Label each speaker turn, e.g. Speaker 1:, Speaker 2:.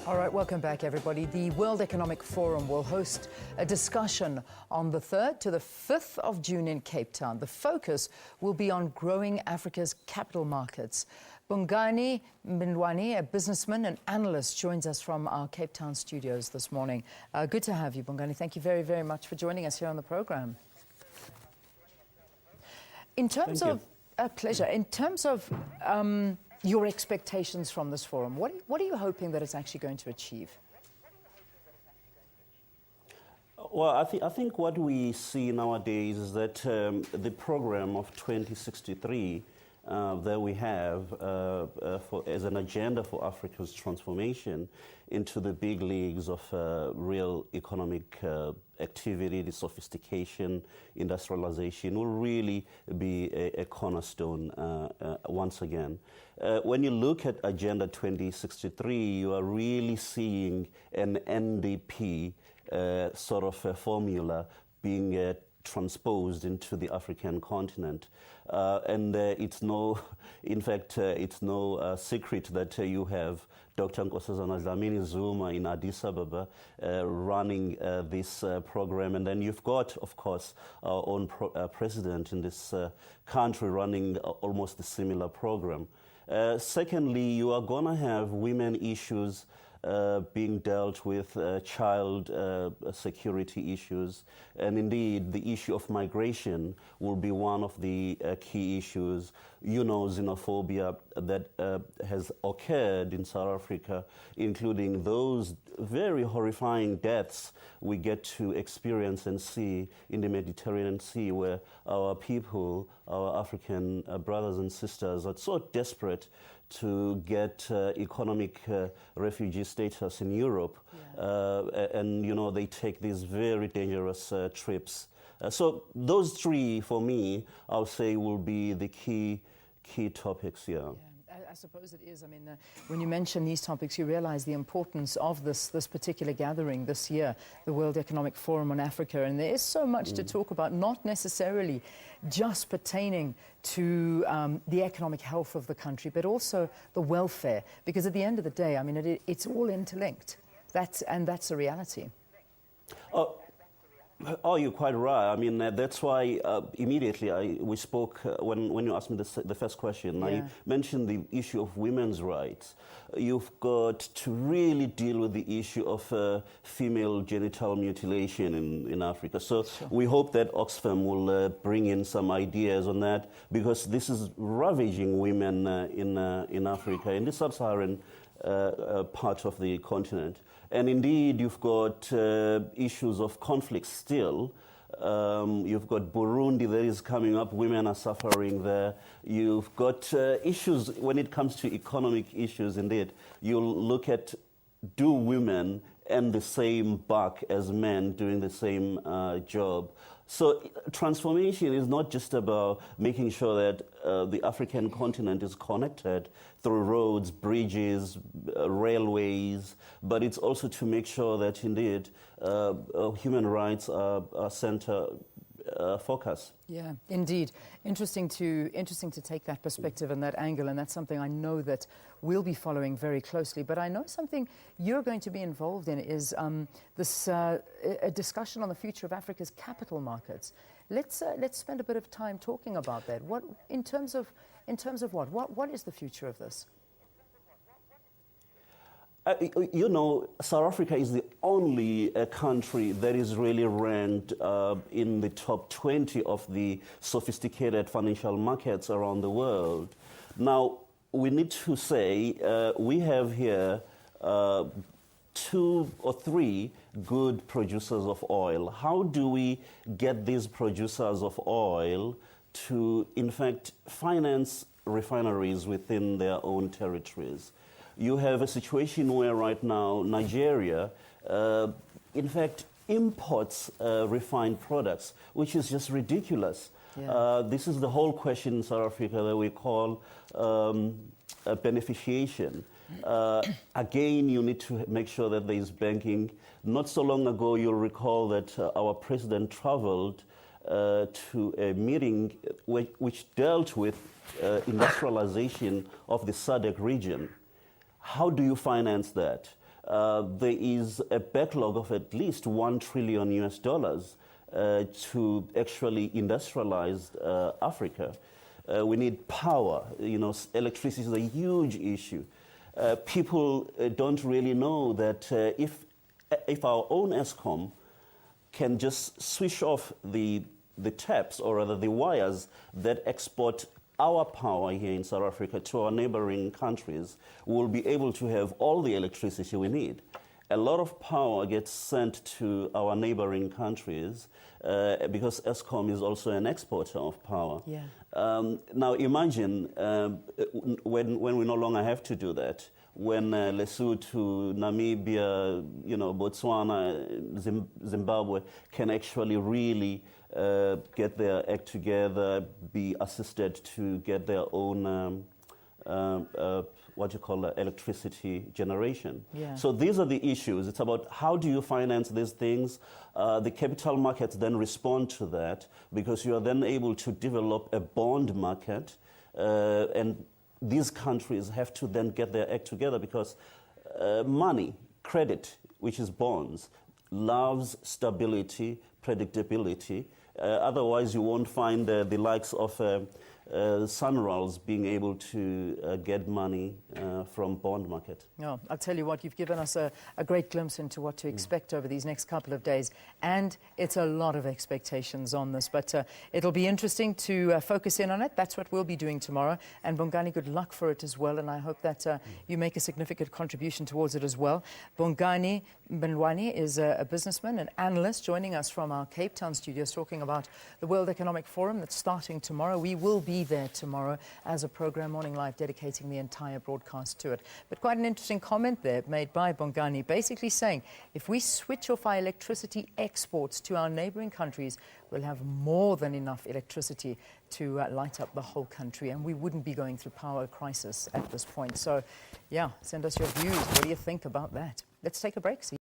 Speaker 1: All right, welcome back, everybody. The World Economic Forum will host a discussion on the 3rd to the 5th of June in Cape Town. The focus will be on growing Africa's capital markets. Bongani Mbindwane, a businessman and analyst, joins us from our Cape Town studios this morning. Good to have you, Bongani. Thank you very, very much for joining us here on the program. In terms of a pleasure, in terms of your expectations from this forum, what are you hoping that it's actually going to achieve?
Speaker 2: Well, I think what we see nowadays is that the program of 2063 that we have as an agenda for Africa's transformation into the big leagues of real economic activity, the sophistication, industrialization will really be a cornerstone once again. When you look at Agenda 2063, you are really seeing an NDP sort of a formula being transposed into the African continent. And it's no secret that you have Dr. Nkosazana Dlamini Zuma in Addis Ababa running this program. And then you've got, of course, our own president in this country running almost a similar program. Secondly, you are going to have women issues being dealt with, child security issues, and indeed the issue of migration will be one of the key issues. You know, xenophobia that has occurred in South Africa, including those very horrifying deaths we get to experience and see in the Mediterranean Sea, where our people, our African brothers and sisters, are so desperate to get economic refugee status in Europe. Yeah. And, you know, they take these very dangerous trips. So those three, for me, I'll say will be the key topics here. Yeah.
Speaker 1: I suppose it is. I mean, when you mention these topics, you realize the importance of this particular gathering this year, the World Economic Forum on Africa. And there is so much to talk about, not necessarily just pertaining to the economic health of the country, but also the welfare. Because at the end of the day, I mean, it's all interlinked. That's a reality.
Speaker 2: Oh, you're quite right. I mean, that's why immediately we spoke, when you asked me the first question, yeah. I mentioned the issue of women's rights. You've got to really deal with the issue of female genital mutilation in Africa. So sure. We hope that Oxfam will bring in some ideas on that, because this is ravaging women in Africa, in the sub-Saharan part of the continent. And indeed, you've got issues of conflict still. You've got Burundi that is coming up. Women are suffering there. You've got issues when it comes to economic issues, indeed. You'll look at, do women earn the same buck as men doing the same job? So transformation is not just about making sure that the African continent is connected through roads, bridges, railways, but it's also to make sure that indeed human rights are center focus.
Speaker 1: Yeah, indeed. Interesting to take that perspective and that angle, and that's something I know that we'll be following very closely. But I know something you're going to be involved in is a discussion on the future of Africa's capital markets. Let's spend a bit of time talking about that. What in terms of what is the future of this?
Speaker 2: You know, South Africa is the only country that is really ranked in the top 20 of the sophisticated financial markets around the world. Now, we need to say we have here 2 or 3 good producers of oil. How do we get these producers of oil to, in fact, finance refineries within their own territories? You have a situation where right now Nigeria, in fact, imports refined products, which is just ridiculous. Yeah. This is the whole question in South Africa that we call beneficiation. Again, you need to make sure that there is banking. Not so long ago, you'll recall that our president traveled to a meeting which dealt with industrialization of the SADC region. How do you finance that? There is a backlog of at least $1 trillion to actually industrialize Africa. We need power. You know, electricity is a huge issue. People don't really know that if our own ESCOM can just switch off the taps, or rather the wires that export our power here in South Africa to our neighboring countries, we'll be able to have all the electricity we need. A lot of power gets sent to our neighboring countries because ESCOM is also an exporter of power.
Speaker 1: Yeah.
Speaker 2: Now imagine when we no longer have to do that, when Lesotho, Namibia, you know, Botswana, Zimbabwe can actually really get their act together, be assisted to get their own electricity generation.
Speaker 1: Yeah.
Speaker 2: So these are the issues. It's about how do you finance these things. The capital markets then respond to that, because you are then able to develop a bond market, and these countries have to then get their act together, because money, credit, which is bonds, loves stability, predictability. Otherwise, you won't find the likes of Sunrals being able to get money from bond market.
Speaker 1: No, I'll tell you what, you've given us a great glimpse into what to expect over these next couple of days, and it's a lot of expectations on this, but it'll be interesting to focus in on it. That's what we'll be doing tomorrow, and Bongani, good luck for it as well, and I hope that you make a significant contribution towards it as well. Bongani Mbindwane is a businessman, an analyst, joining us from our Cape Town studios, talking about the World Economic Forum that's starting tomorrow. We will be there tomorrow as a program, Morning Live, dedicating the entire broadcast to it. But quite an interesting comment there made by Bongani, basically saying if we switch off our electricity exports to our neighboring countries, we'll have more than enough electricity to light up the whole country, and we wouldn't be going through power crisis at this point. So, yeah, send us your views. What do you think about that? Let's take a break. See